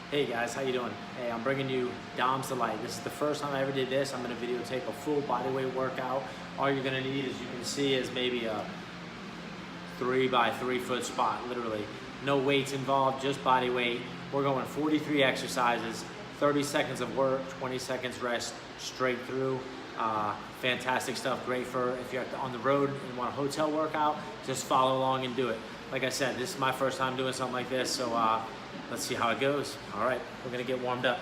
Hey guys, how you doing? Hey, I'm bringing you Dom's Delight. This is the first time I ever did this. I'm gonna videotape a full bodyweight workout. All you're gonna need, as you can see, is maybe a 3 by 3 foot spot, literally. No weights involved, just body weight. We're going 43 exercises, 30 seconds of work, 20 seconds rest, straight through. Fantastic stuff, great for if you're on the road and want a hotel workout, just follow along and do it. Like I said, this is my first time doing something like this, so let's see how it goes. All right, we're gonna get warmed up.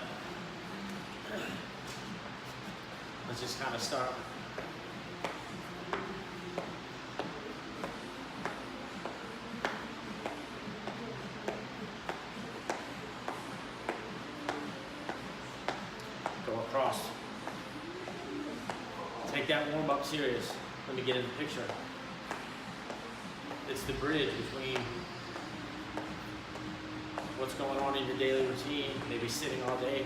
Let's just kind of start. Go across. Take that warm up serious. Let me get in the picture. It's the bridge between what's going on in your daily routine, maybe sitting all day,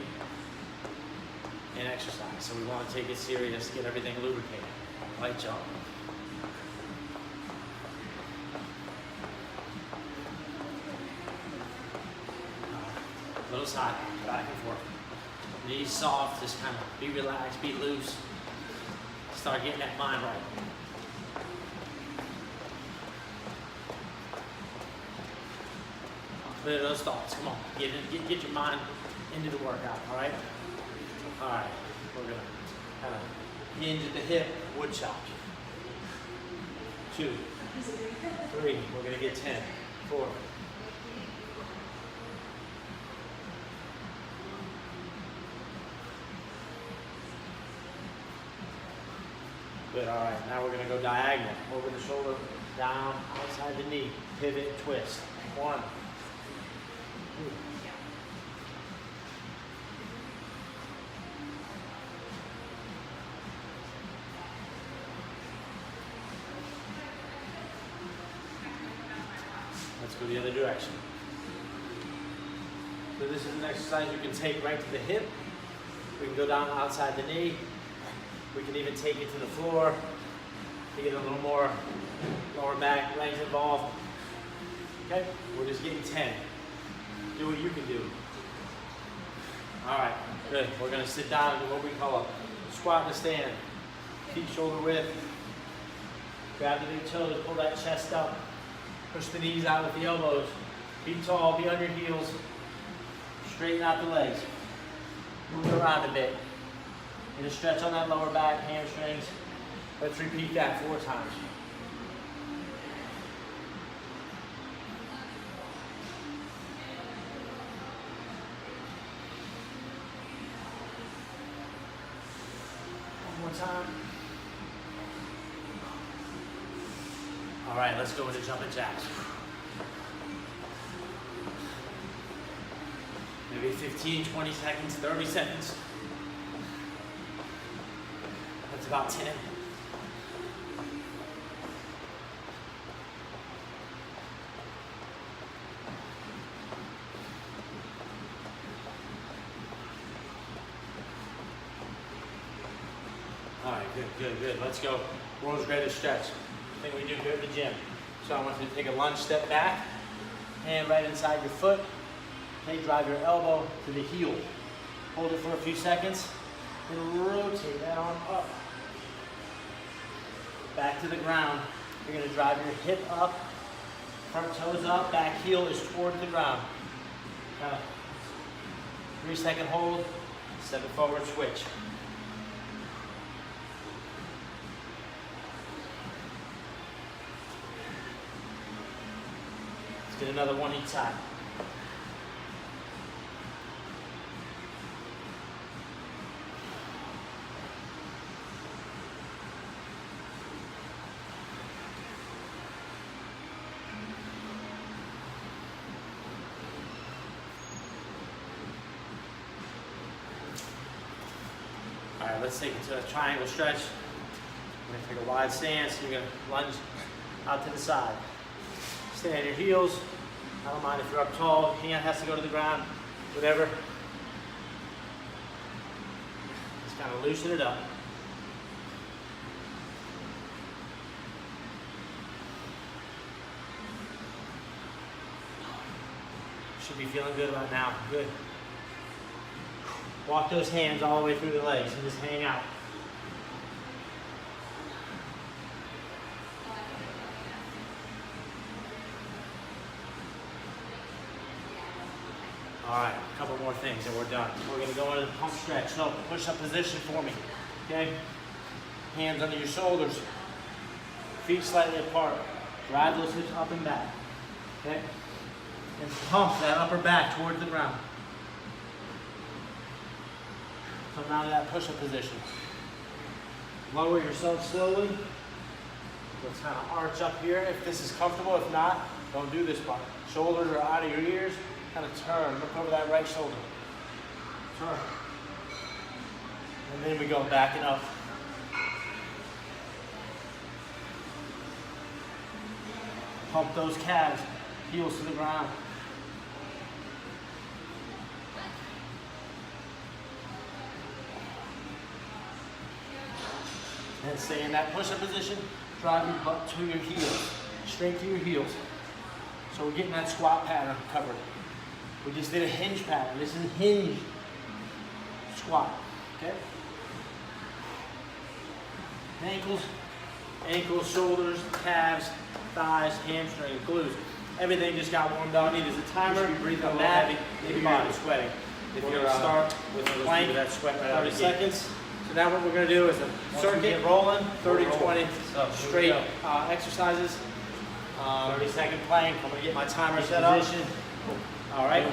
and exercise. So we want to take it serious, get everything lubricated. Light jump. Little side, back and forth. Knees soft, just kind of be relaxed, be loose. Start getting that mind right. Clear those thoughts. Come on, get your mind into the workout. All right. All right. We're gonna kind of hinge at the hip, wood chop. 2, 3. We're gonna get 10. 4. Good. All right. Now we're gonna go diagonal, over the shoulder, down, outside the knee, pivot, twist. 1. Let's go the other direction. So this is an exercise you can take right to the hip. We can go down outside the knee. We can even take it to the floor to get a little more lower back legs involved. Okay, we're just getting 10. Do what you can do. All right, good. We're gonna sit down and do what we call a squat and a stand. Feet shoulder width. Grab the big toes, pull that chest up. Push the knees out with the elbows. Be tall, be on your heels. Straighten out the legs. Move around a bit. Get a stretch on that lower back, hamstrings. Let's repeat that 4 times. One more time. All right, let's go into jumping jacks. Maybe 15, 20 seconds, 30 seconds. That's about 10. All right, good. Let's go. World's greatest stretch. Thing we do here at the gym. So I want you to take a lunge step back, hand right inside your foot. Okay, drive your elbow to the heel. Hold it for a few seconds, and rotate that arm up. Back to the ground. You're gonna drive your hip up, front toes up, back heel is toward the ground. Kind of 3-second hold, step it forward, switch. Let's get another one each side. All right, let's take it to a triangle stretch. We're gonna take a wide stance. You're gonna lunge out to the side. Stay on your heels. I don't mind if you're up tall, hand has to go to the ground, whatever. Just kind of loosen it up. Should be feeling good right now. Good. Walk those hands all the way through the legs and just hang out. All right, a couple more things and we're done. We're gonna go into the pump stretch. So push-up position for me, okay? Hands under your shoulders, feet slightly apart. Drive those hips up and back, okay? And pump that upper back towards the ground. Come down to that push-up position. Lower yourself slowly. Let's kind of arch up here if this is comfortable. If not, don't do this part. Shoulders are out of your ears. Kind of turn, look over that right shoulder. Turn. And then we go backing up. Pump those calves, heels to the ground. And stay in that push-up position. Drive your butt to your heels, straight to your heels. So we're getting that squat pattern covered. We just did a hinge pattern. This is a hinge squat, okay? Ankles, shoulders, calves, thighs, hamstrings, glutes. Everything just got warmed up. Need is a timer. Breathe a mat. Maybe body's sweating. If you're start with a plank, that sweat right 30 seconds. So now what we're going to do is a circuit rolling, 30, 20 straight exercises. 30-second plank. I'm going to get my timer set up. All right.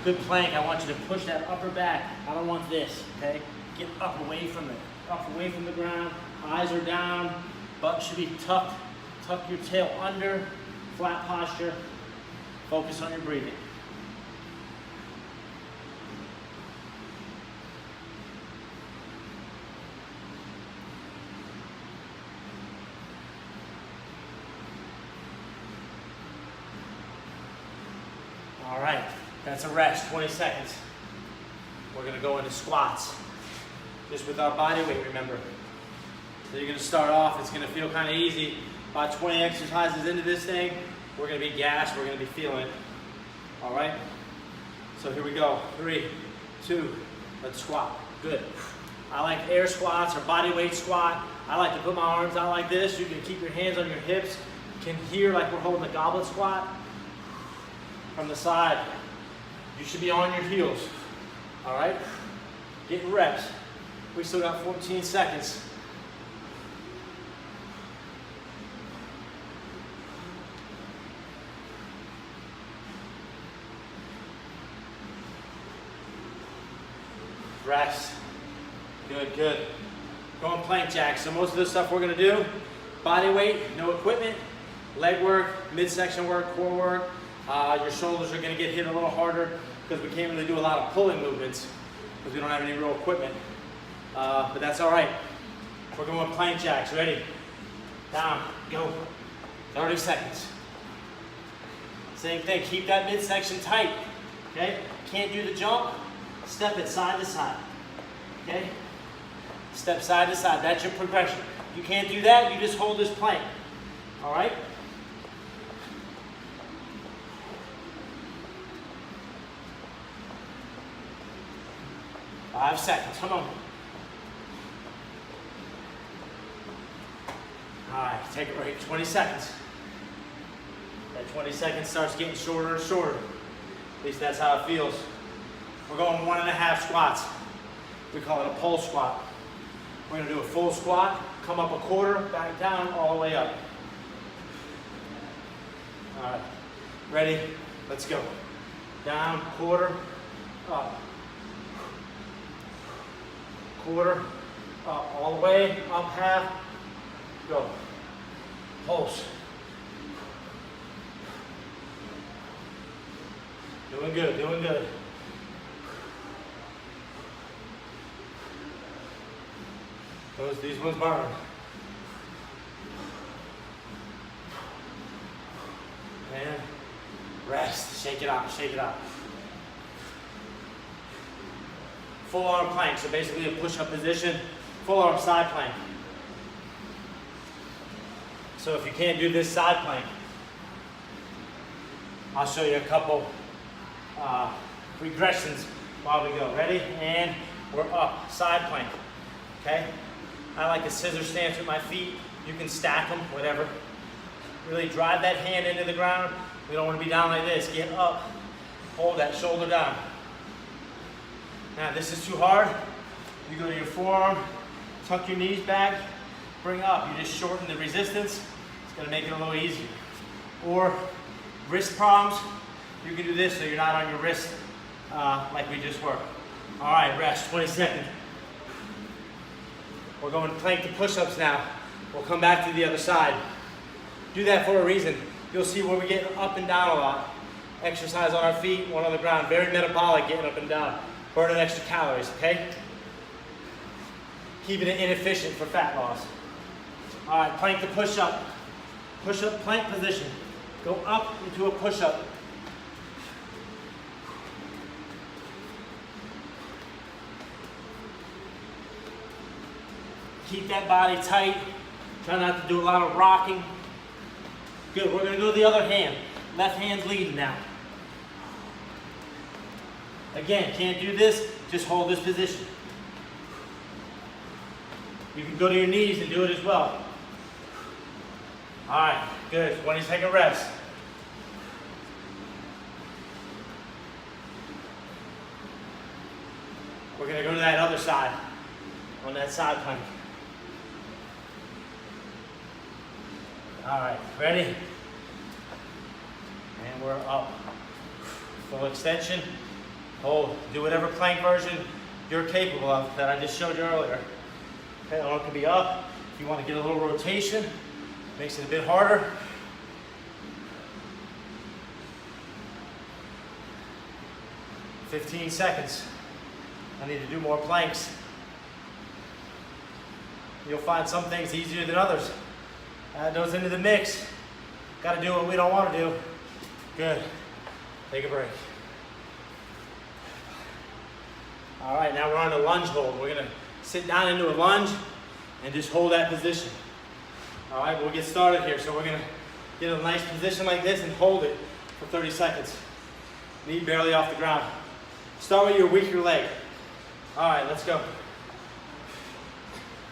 Good plank. I want you to push that upper back. I don't want this. Okay. Get up away from it. Up away from the ground. Eyes are down. Butt should be tucked. Tuck your tail under. Flat posture. Focus on your breathing. All right, that's a rest, 20 seconds. We're gonna go into squats, just with our body weight, remember. So you're gonna start off, it's gonna feel kind of easy. About 20 exercises into this thing, we're gonna be gassed, we're gonna be feeling it. All right, so here we go. 3, 2, let's squat, good. I like air squats or body weight squat. I like to put my arms out like this. You can keep your hands on your hips. You can hear like we're holding a goblet squat. From the side, you should be on your heels, all right? Getting reps. We still got 14 seconds. Rest. Good, good. Going plank jacks. So most of the stuff we're gonna do, body weight, no equipment, leg work, midsection work, core work. Your shoulders are going to get hit a little harder because we can't really do a lot of pulling movements because we don't have any real equipment. But that's all right. We're going with plank jacks. Ready? Down. Go. 30 seconds. Same thing. Keep that midsection tight. Okay? Can't do the jump. Step it side to side. Okay? Step side to side. That's your progression. You can't do that. You just hold this plank. All right? Five seconds, come on. All right, take a break, 20 seconds. That 20 seconds starts getting shorter and shorter. At least that's how it feels. We're going 1.5 squats. We call it a pole squat. We're gonna do a full squat, come up a quarter, back down, all the way up. All right, ready? Let's go. Down, quarter, up. Quarter, up, all the way, up half, go. Pulse. Doing good, doing good. These ones burn. And rest, shake it out, shake it out. Full arm plank, so basically a push-up position, full arm side plank. So if you can't do this side plank, I'll show you a couple regressions while we go. Ready? And we're up. Side plank. Okay? I like a scissor stance with my feet. You can stack them, whatever. Really drive that hand into the ground. We don't want to be down like this. Get up. Hold that shoulder down. Now, if this is too hard, you go to your forearm, tuck your knees back, bring up. You just shorten the resistance. It's going to make it a little easier. Or wrist problems, you can do this so you're not on your wrist like we just were. All right, rest, 20 seconds. We're going plank to push-ups now. We'll come back to the other side. Do that for a reason. You'll see where we get up and down a lot. Exercise on our feet, one on the ground. Very metabolic, getting up and down. Burning extra calories, okay? Keeping it inefficient for fat loss. All right, plank to push-up. Push-up plank position. Go up into a push-up. Keep that body tight. Try not to do a lot of rocking. Good, we're gonna go to the other hand. Left hand's leading now. Again, can't do this, just hold this position. You can go to your knees and do it as well. All right, good, 20-second rest. We're gonna go to that other side, on that side plank. All right, ready? And we're up. Full extension. Hold. Do whatever plank version you're capable of that I just showed you earlier. Okay, arm can be up. If you want to get a little rotation, makes it a bit harder. "15 seconds. I need to do more planks. You'll find some things easier than others. Add those into the mix. Got to do what we don't want to do. Good. Take a break. All right, now we're on a lunge hold. We're gonna sit down into a lunge and just hold that position. All right, we'll get started here. So we're gonna get a nice position like this and hold it for 30 seconds. Knee barely off the ground. Start with your weaker leg. All right, let's go.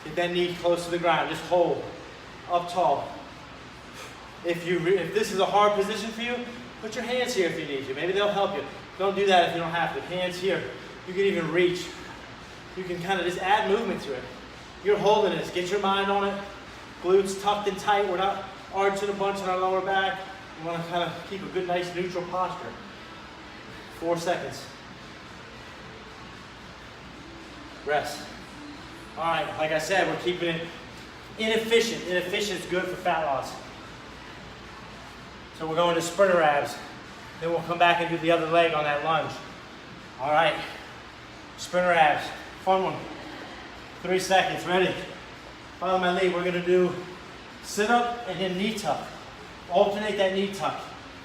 Get that knee close to the ground, just hold, up tall. If this is a hard position for you, put your hands here if you need to. Maybe they'll help you. Don't do that if you don't have to. Hands here. You can even reach. You can kind of just add movement to it. You're holding this. Get your mind on it. Glutes tucked and tight. We're not arching a bunch on our lower back. We want to kind of keep a good, nice, neutral posture. 4 seconds. Rest. All right, like I said, we're keeping it inefficient. Inefficient is good for fat loss. So we're going to sprinter abs. Then we'll come back and do the other leg on that lunge. All right, sprinter abs, fun one. 3 seconds, ready? Follow my lead, we're gonna do sit up and then knee tuck. Alternate that knee tuck.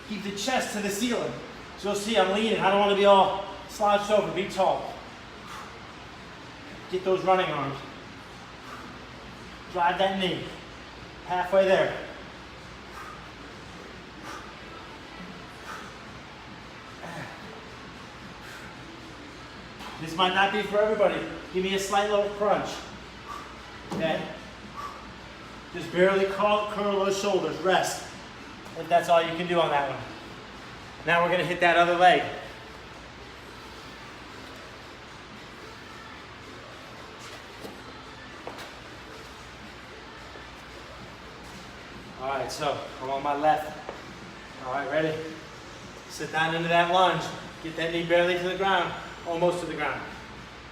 Keep the chest to the ceiling. So you'll see I'm leaning, I don't wanna be all slouched over, be tall. Get those running arms. Drive that knee, halfway there. This might not be for everybody. Give me a slight little crunch. Okay? Just barely curl those shoulders. Rest. If that's all you can do on that one. Now we're going to hit that other leg. All right, so I'm on my left. All right, ready? Sit down into that lunge. Get that knee barely to the ground. Almost to the ground.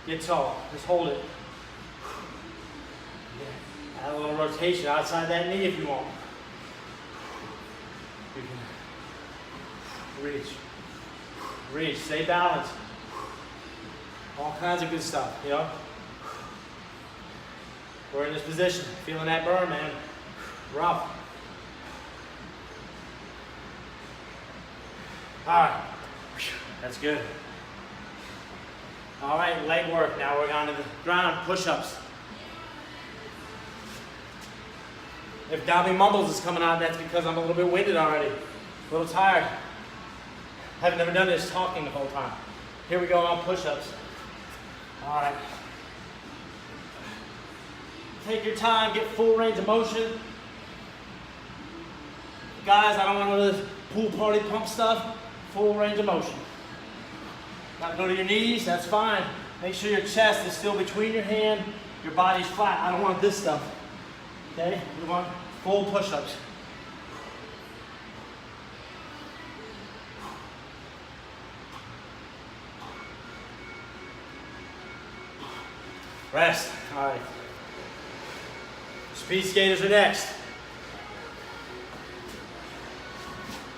Get tall. Just hold it. Yeah. Add a little rotation outside that knee if you want. You can reach. Reach. Stay balanced. All kinds of good stuff, you know? We're in this position. Feeling that burn, man. Rough. All right. That's good. All right, leg work. Now we're on to the ground, push-ups. If Dobby Mumbles is coming on, that's because I'm a little bit winded already. A little tired. I've never done this talking the whole time. Here we go on push-ups. All right. Take your time, get full range of motion. Guys, I don't want to do this pool party pump stuff. Full range of motion. Not go to your knees, that's fine. Make sure your chest is still between your hand, your body's flat. I don't want this stuff. Okay? We want full push-ups. Rest. All right. Speed skaters are next.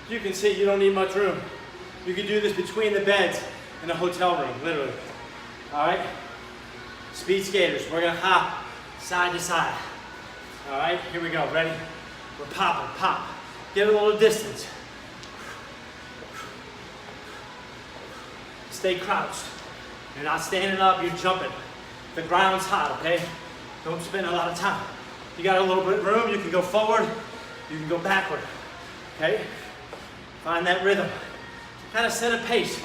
You can see you don't need much room. You can do this between the beds in a hotel room, literally. All right? Speed skaters, we're gonna hop side to side. All right, here we go, ready? We're popping, pop. Get a little distance. Stay crouched. You're not standing up, you're jumping. The ground's hot, okay? Don't spend a lot of time. You got a little bit of room, you can go forward, you can go backward, okay? Find that rhythm. Kind of set a pace.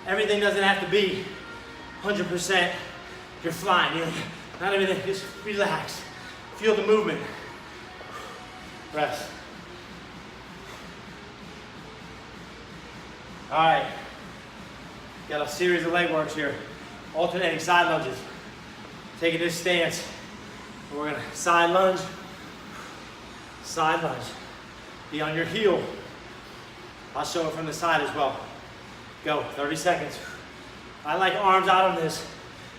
Everything doesn't have to be 100%. You're flying, not everything, just relax. Feel the movement. Rest. All right, got a series of leg works here. Alternating side lunges. Taking this stance. We're gonna side lunge. Be on your heel. I'll show it from the side as well. Go, 30 seconds. I like arms out on this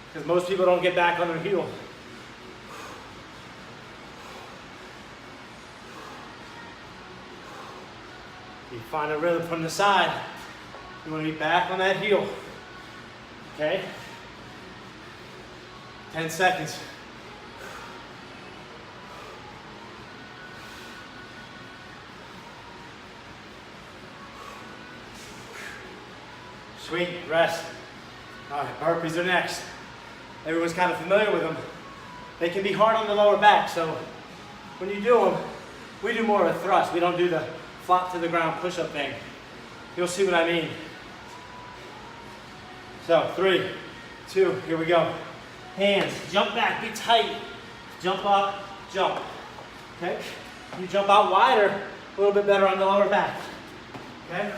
because most people don't get back on their heel. You find a rhythm from the side. You want to be back on that heel. Okay? 10 seconds. Sweet, rest. All right, burpees are next. Everyone's kind of familiar with them. They can be hard on the lower back, so when you do them, we do more of a thrust. We don't do the flop to the ground push-up thing. You'll see what I mean. So 3, 2, here we go. Hands, jump back, be tight. Jump up, jump. Okay? You jump out wider, a little bit better on the lower back. Okay?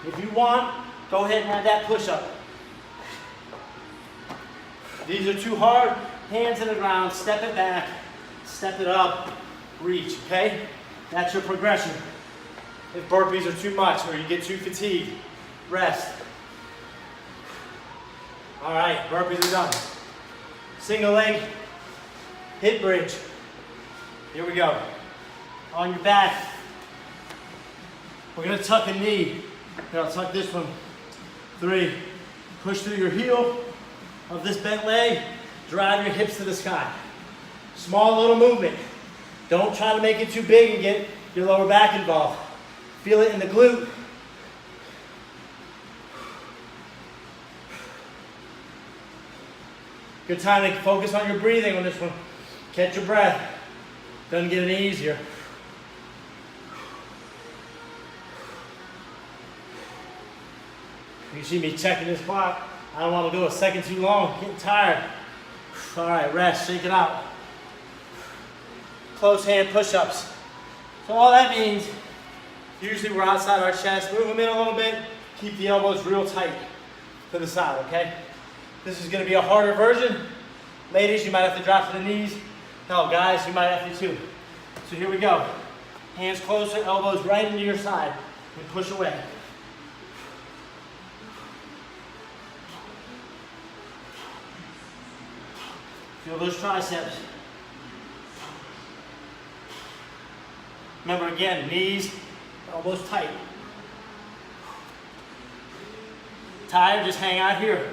If you want, go ahead and have that push-up. These are too hard, hands in the ground, step it back, step it up, reach, okay? That's your progression. If burpees are too much or you get too fatigued, rest. All right, burpees are done. Single leg, hip bridge. Here we go. On your back, we're gonna tuck a knee. Here, I'll tuck this one. 3, push through your heel of this bent leg, drive your hips to the sky. Small little movement. Don't try to make it too big and get your lower back involved. Feel it in the glute. Good time to focus on your breathing on this one. Catch your breath. Doesn't get any easier. You see me checking this clock. I don't want to go a second too long. Getting tired. All right, rest, shake it out. Close hand push-ups. So all that means, usually we're outside our chest. Move them in a little bit. Keep the elbows real tight to the side, okay? This is going to be a harder version. Ladies, you might have to drop to the knees. Hell, guys, you might have to too. So here we go. Hands closer, elbows right into your side, and push away. Feel those triceps. Remember again, knees, elbows tight. Tired, just hang out here.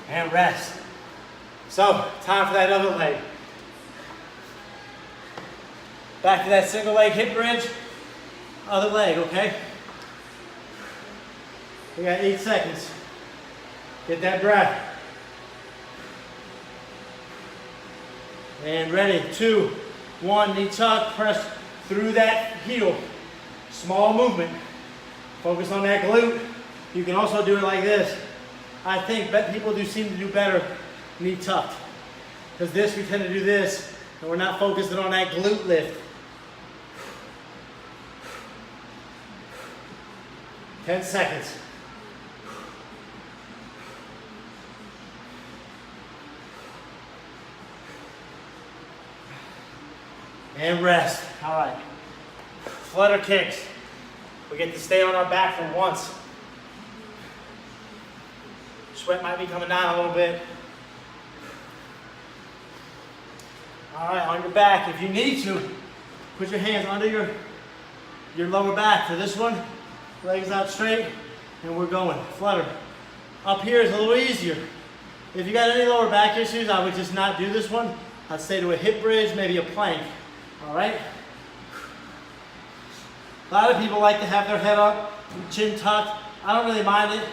And rest. So, time for that other leg. Back to that single leg hip bridge. Other leg, okay? We got 8 seconds. Get that breath. And ready, 2, 1, knee tuck, press through that heel. Small movement. Focus on that glute. You can also do it like this. I think people seem to do better knee tucked. Because this, we tend to do this, and we're not focusing on that glute lift. 10 seconds. And rest. All right. Flutter kicks. We get to stay on our back for once. Sweat might be coming down a little bit. All right, on your back. If you need to, put your hands under your lower back. For this one, legs out straight, and we're going. Flutter. Up here is a little easier. If you got any lower back issues, I would just not do this one. I'd stay to a hip bridge, maybe a plank. All right? A lot of people like to have their head up, chin tucked. I don't really mind it,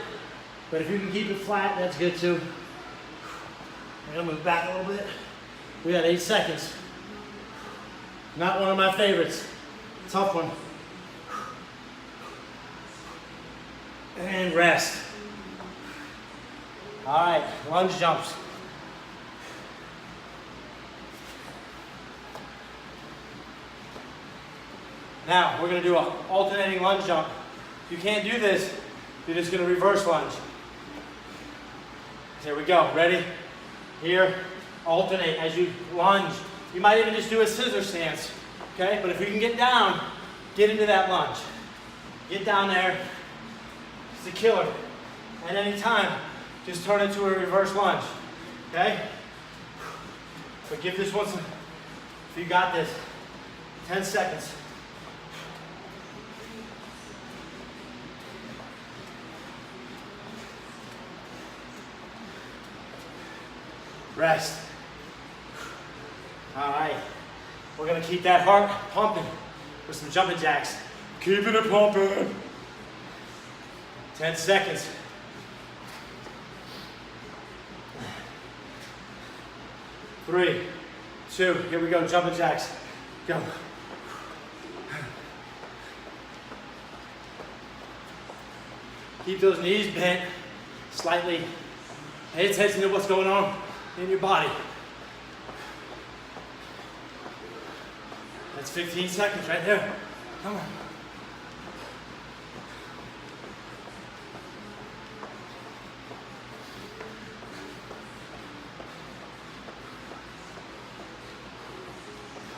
but if you can keep it flat, that's good too. I'm gonna move back a little bit. We got 8 seconds. Not one of my favorites. Tough one. And rest. All right, lunge jumps. Now, we're gonna do an alternating lunge jump. If you can't do this, you're just gonna reverse lunge. Here we go, ready? Here, alternate as you lunge. You might even just do a scissor stance, okay? But if you can get down, get into that lunge. Get down there, it's a killer. At any time, just turn it to a reverse lunge, okay? But give this one some, if you got this, 10 seconds. Rest. All right. We're going to keep that heart pumping with some jumping jacks. Keeping it pumping. 10 seconds. Three, 2, here we go, jumping jacks. Go. Keep those knees bent slightly. Pay attention to what's going on in your body. That's 15 seconds right there. Come on.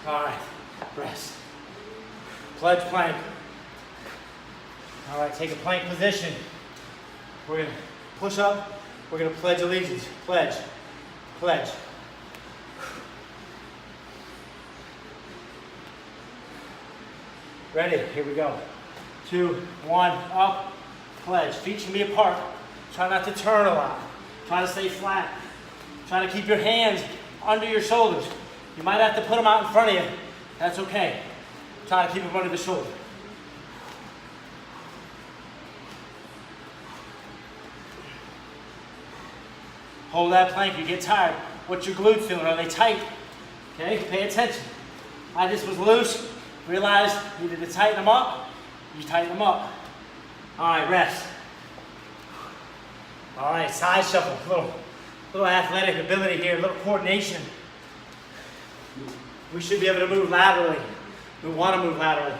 All right, rest. Pledge plank. All right, take a plank position. We're gonna push up. We're gonna pledge allegiance. Pledge, pledge. Ready, here we go. 2, 1, up, pledge. Feet should be apart. Try not to turn a lot. Try to stay flat. Try to keep your hands under your shoulders. You might have to put them out in front of you. That's okay. Try to keep them under the shoulder. Hold that plank, you get tired. What's your glutes feeling? Are they tight? Okay, pay attention. I just was loose, realized needed to tighten them up. You tighten them up. All right, rest. All right, side shuffle. Little athletic ability here, a little coordination. We should be able to move laterally. We want to move laterally.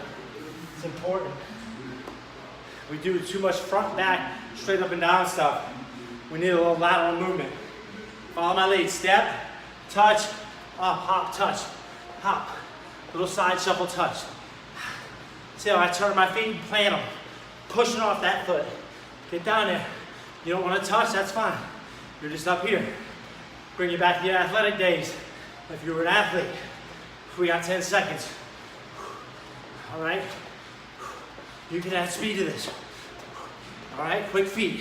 It's important. We do too much front, back, straight up and down stuff. We need a little lateral movement. Follow my lead. Step, touch, up, hop, touch, hop. Little side shuffle touch. See how I turn my feet and plant them. Pushing off that foot. Get down there. You don't want to touch, that's fine. You're just up here. Bring you back to your athletic days. If you were an athlete, we got 10 seconds. All right? You can add speed to this. All right, quick feet.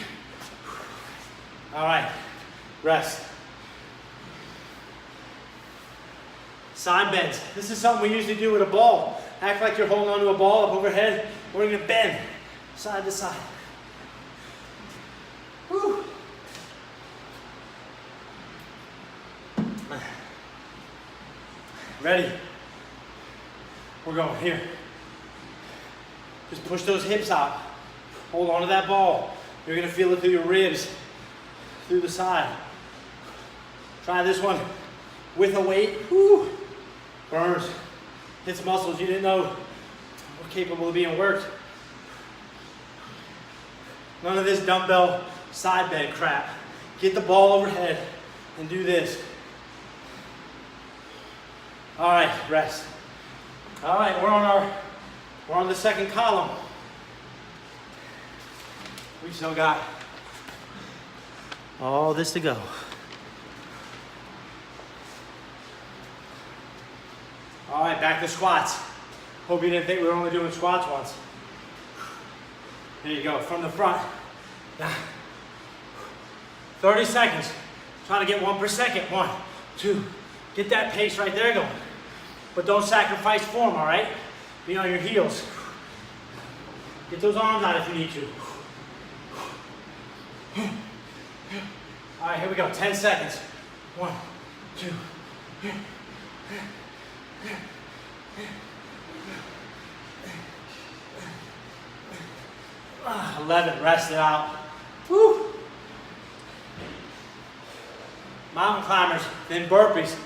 All right, rest. Side bends. This is something we usually do with a ball. Act like you're holding onto a ball up overhead. We're gonna bend side to side. Whew. Ready? We're going here. Just push those hips out. Hold on to that ball. You're gonna feel it through your ribs, through the side. Try this one with a weight. Woo. Burns. Hits muscles you didn't know were capable of being worked. None of this dumbbell side bend crap. Get the ball overhead and do this. All right, rest. All right, we're on the second column. We still got all this to go. All right, back to squats. Hope you didn't think we were only doing squats once. There you go, from the front. Now, 30 seconds. Try to get 1 per second. 1, 2. Get that pace right there going. But don't sacrifice form, all right? Be on your heels. Get those arms out if you need to. All right, here we go. 10 seconds. 1, 2. 11, rest it out. Woo. Mountain climbers, then burpees.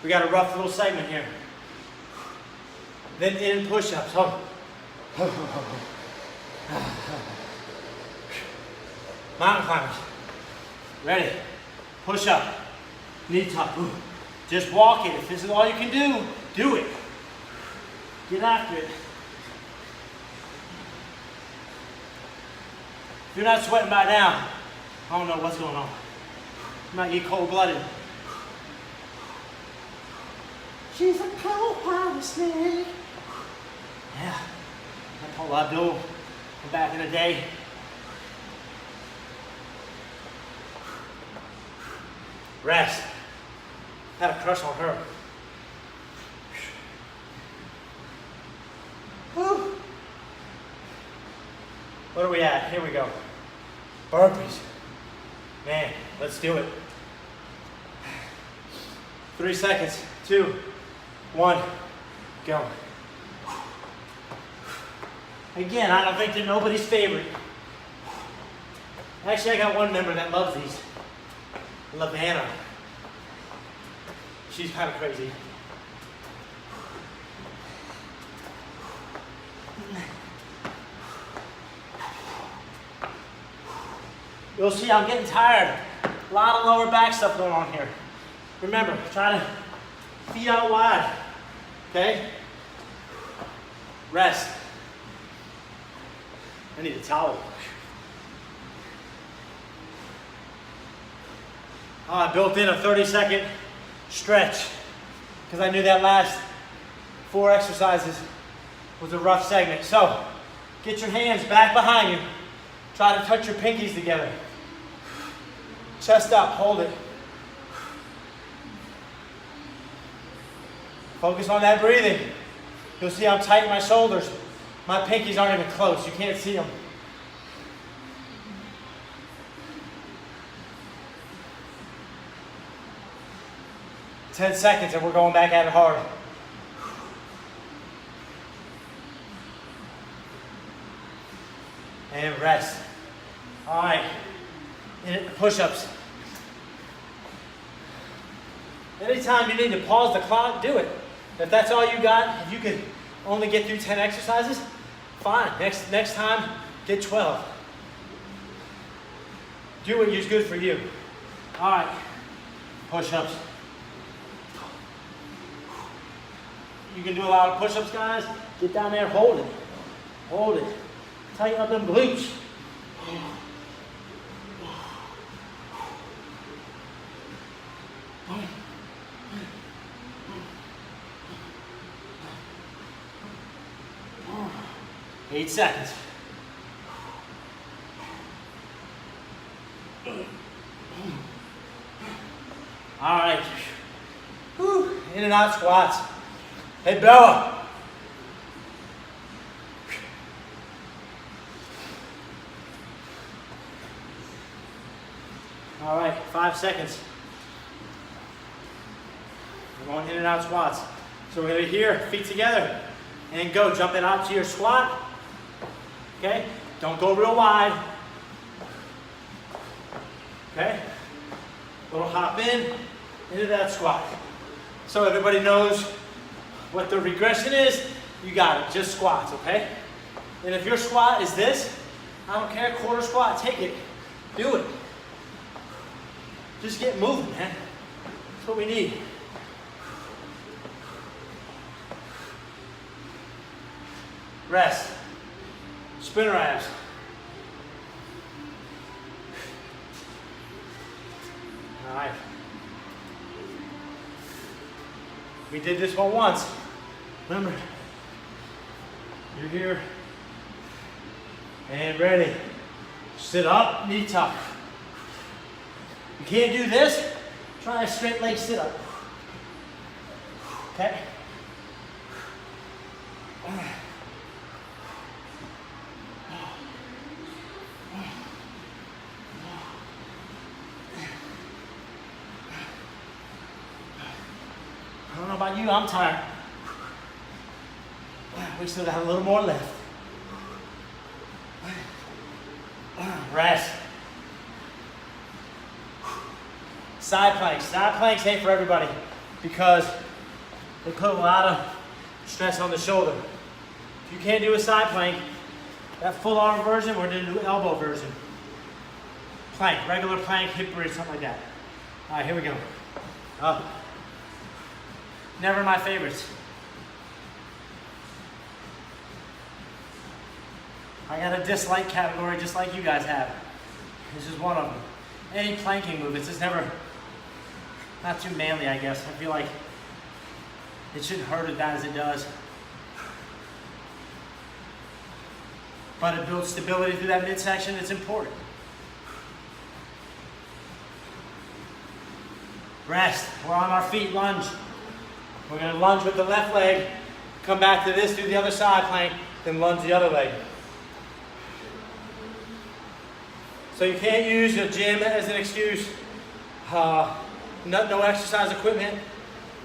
We got a rough little segment here. Then in push-ups. Mountain climbers. Ready? Push up. Knee tuck. Just walk it. If this is all you can do, do it. Get after it. If you're not sweating by now, I don't know what's going on. You might get cold-blooded. She's a cold-blooded snake. Yeah, that's Paula Abdul from back in the day. Rest. Had a crush on her. Whew. What are we at? Here we go. Burpees. Man, let's do it. 3 seconds. 2, 1, go. Again, I don't think they're nobody's favorite. Actually, I got one member that loves these. Lavana. She's kind of crazy. You'll see I'm getting tired. A lot of lower back stuff going on here. Remember, try to feet out wide. Okay? Rest. I need a towel. I built in a 30-second stretch because I knew that last 4 exercises was a rough segment. So, get your hands back behind you. Try to touch your pinkies together. Chest up, hold it. Focus on that breathing. You'll see I'm tight in my shoulders. My pinkies aren't even close. You can't see them. "10 seconds and we're going back at it hard. And rest. All right. Push-ups. Anytime you need to pause the clock, do it. If that's all you got, if you could only get through 10 exercises, fine. Next time, get 12. Do what is good for you. All right. Push-ups. You can do a lot of push-ups, guys. Get down there, hold it. Hold it. Tighten up them glutes. 8 seconds. All right. Whew. In and out squats. Hey, Bella. All right, 5 seconds. We're going in and out squats. So we're gonna be here, feet together, and go. Jump it out to your squat. Okay? Don't go real wide. Okay? Little hop in, into that squat. So everybody knows what the regression is. You got it, just squats, okay? And if your squat is this, I don't care, quarter squat, take it. Do it. Just get moving, man. That's what we need. Rest. Spinner abs. All right. We did this one once. Remember, you're here and ready. Sit up, knee tuck. You can't do this, try a straight leg sit up. Okay? I don't know about you, I'm tired. We still got a little more left. Rest. Side planks. Side planks ain't for everybody because they put a lot of stress on the shoulder. If you can't do a side plank, that full arm version, we're gonna do elbow version. Plank, regular plank, hip bridge, something like that. All right, here we go. Up. Never my favorites. I got a dislike category just like you guys have. This is one of them. Any planking move, it's just never, not too manly, I guess. I feel like it shouldn't hurt as bad as it does. But it builds stability through that midsection, it's important. Rest, we're on our feet, lunge. We're gonna lunge with the left leg, come back to this, do the other side plank, then lunge the other leg. So you can't use your gym as an excuse. No exercise equipment.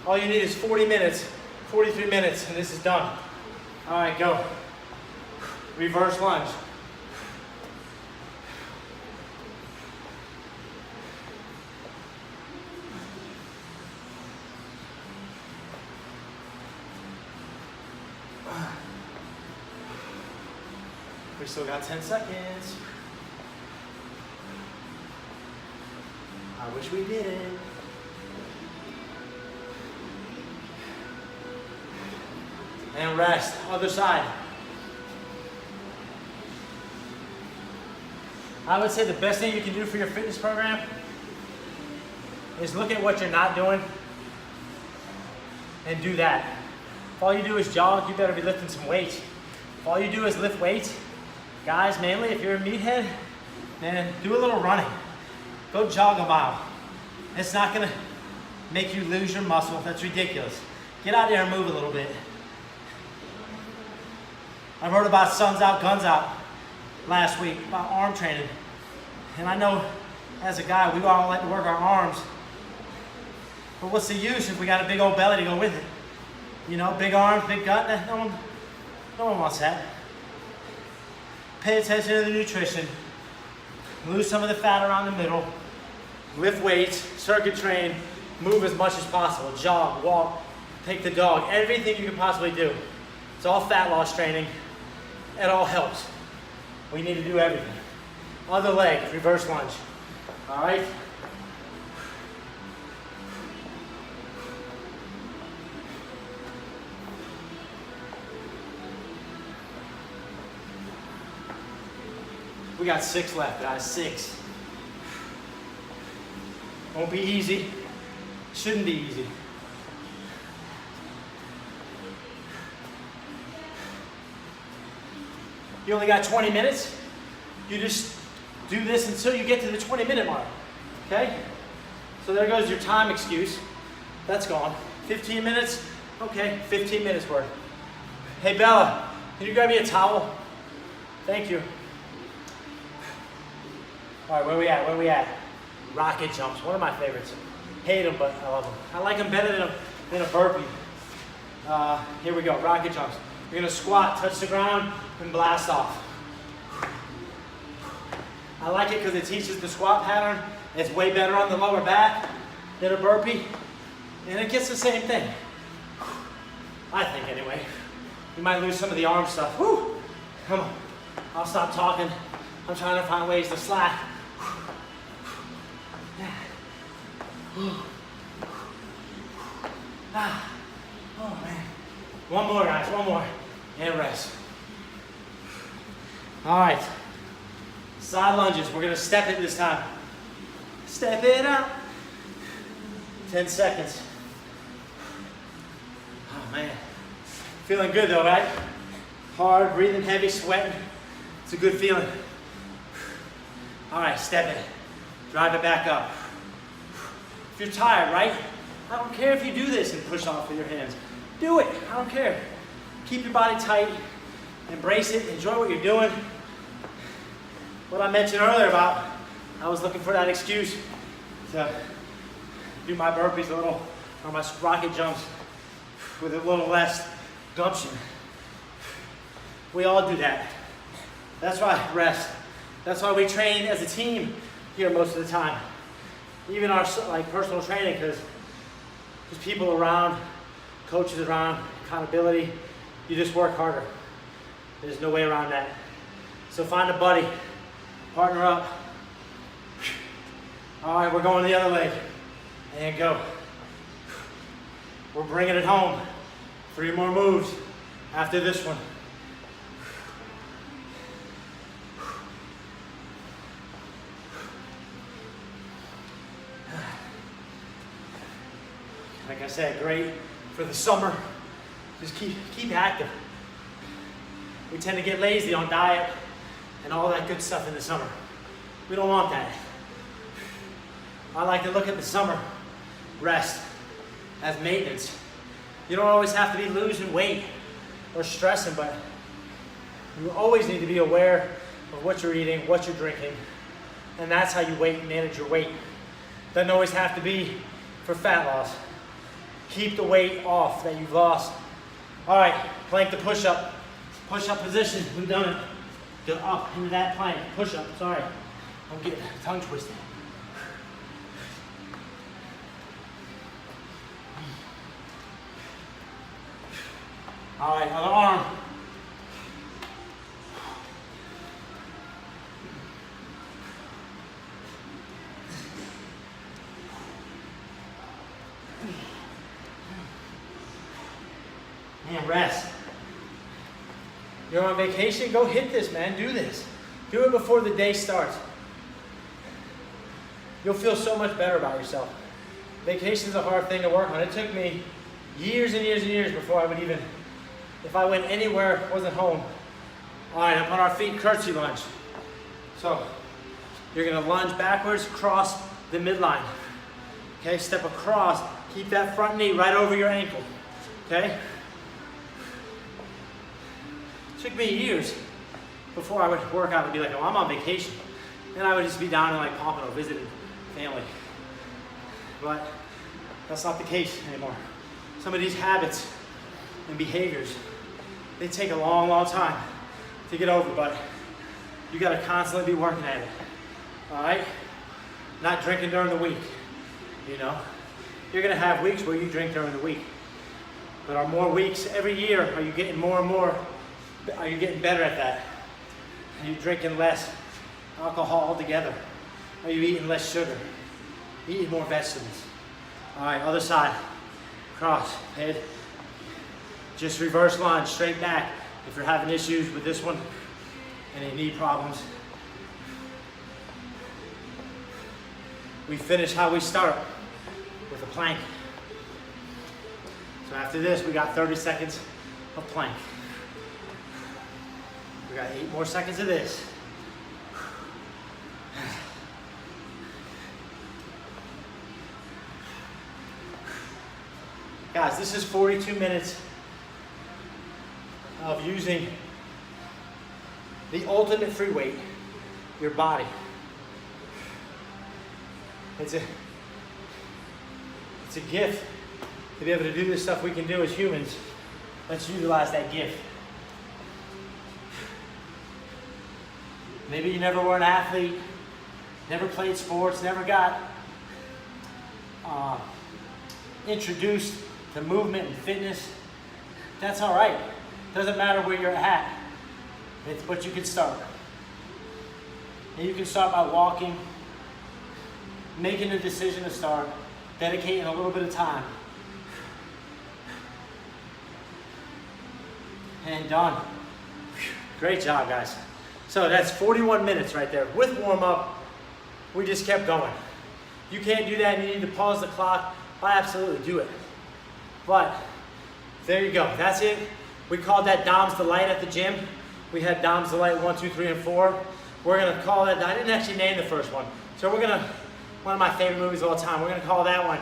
All you need is 40 minutes, 43 minutes, and this is done. All right, go. Reverse lunge. We still got 10 seconds. I wish we didn't. And rest, other side. I would say the best thing you can do for your fitness program is look at what you're not doing and do that. If all you do is jog, you better be lifting some weights. If all you do is lift weights, guys, mainly if you're a meathead, then do a little running. Go jog a mile. It's not gonna make you lose your muscle. That's ridiculous. Get out there and move a little bit. I wrote about Suns Out, Guns Out last week, about arm training. And I know as a guy, we all like to work our arms. But what's the use if we got a big old belly to go with it? You know, big arms, big gut, no one wants that. Pay attention to the nutrition. Lose some of the fat around the middle. Lift weights, circuit train, move as much as possible. Jog, walk, take the dog, everything you can possibly do. It's all fat loss training. It all helps. We need to do everything. Other leg, reverse lunge. All right? We got 6 left, guys, 6. Won't be easy. Shouldn't be easy. You only got 20 minutes. You just do this until you get to the 20-minute mark, okay? So there goes your time excuse. That's gone. 15 minutes? Okay, 15 minutes worth. Hey, Bella, can you grab me a towel? Thank you. All right, where we at? Where we at? Rocket jumps, one of my favorites. Hate them, but I love them. I like them better than a burpee. Here we go, rocket jumps. You're gonna squat, touch the ground, and blast off. I like it because it teaches the squat pattern. It's way better on the lower back than a burpee. And it gets the same thing. I think anyway. You might lose some of the arm stuff. Whew. Come on. I'll stop talking. I'm trying to find ways to slack. Oh man. One more, guys, one more. And rest. All right. Side lunges. We're gonna step it this time. Step it out. 10 seconds. Oh man. Feeling good though, right? Hard, breathing heavy, sweating. It's a good feeling. All right, step it. Drive it back up. If you're tired, right? I don't care if you do this and push off with your hands. Do it, I don't care. Keep your body tight, embrace it, enjoy what you're doing. What I mentioned earlier about, I was looking for that excuse to do my burpees a little, or my rocket jumps with a little less gumption. We all do that. That's why rest. That's why we train as a team here most of the time. Even our like personal training, because there's people around, coaches around, accountability. You just work harder. There's no way around that. So find a buddy, partner up. All right, we're going the other leg. And go. We're bringing it home. 3 more moves after this one. Like I said, great for the summer. Just keep active. We tend to get lazy on diet and all that good stuff in the summer. We don't want that. I like to look at the summer rest as maintenance. You don't always have to be losing weight or stressing, but you always need to be aware of what you're eating, what you're drinking, and that's how you manage your weight. Doesn't always have to be for fat loss. Keep the weight off that you've lost. All right, plank to push-up. Push-up position, we've done it. Go up into that plank, push-up, sorry. I'm getting tongue twisted. All right, other arm. And rest. You're on vacation, go hit this, man. Do this. Do it before the day starts. You'll feel so much better about yourself. Vacation's a hard thing to work on. It took me years and years and years before I would even, if I went anywhere, wasn't home. All right, up on our feet, curtsy lunge. So you're gonna lunge backwards, cross the midline. Okay, step across, keep that front knee right over your ankle. Okay? Took me years before I would work out and be like, oh, I'm on vacation. Then I would just be down in like Pompano visiting family. But that's not the case anymore. Some of these habits and behaviors, they take a long, long time to get over, but you gotta constantly be working at it. All right? Not drinking during the week, you know? You're gonna have weeks where you drink during the week. But are more weeks every year, are you getting more and more, are you getting better at that? Are you drinking less alcohol altogether? Are you eating less sugar? Eating more vegetables? All right, other side. Cross, head. Just reverse lunge, straight back. If you're having issues with this one, any knee problems. We finish how we start, with a plank. So after this, we got 30 seconds of plank. We got 8 more seconds of this. Guys, this is 42 minutes of using the ultimate free weight, your body. It's a gift to be able to do this stuff we can do as humans Let's utilize that gift. Maybe you never were an athlete, never played sports, never got introduced to movement and fitness. That's all right. Doesn't matter where you're at, but you can start. And you can start by walking, making a decision to start, dedicating a little bit of time. And done. Great job, guys. So that's 41 minutes right there. With warm-up, we just kept going. You can't do that and you need to pause the clock. I absolutely do it. But there you go. That's it. We called that Dom's Delight at the gym. We had Dom's Delight 1, 2, 3, and 4. We're gonna call that, I didn't actually name the first one. So we're gonna, one of my favorite movies of all time, we're gonna call that one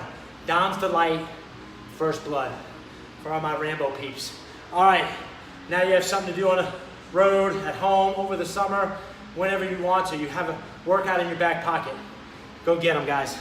Dom's Delight, First Blood, for all my Rambo peeps. All right, now you have something to do on the road, at home, over the summer, whenever you want to. You have a workout in your back pocket. Go get them, guys.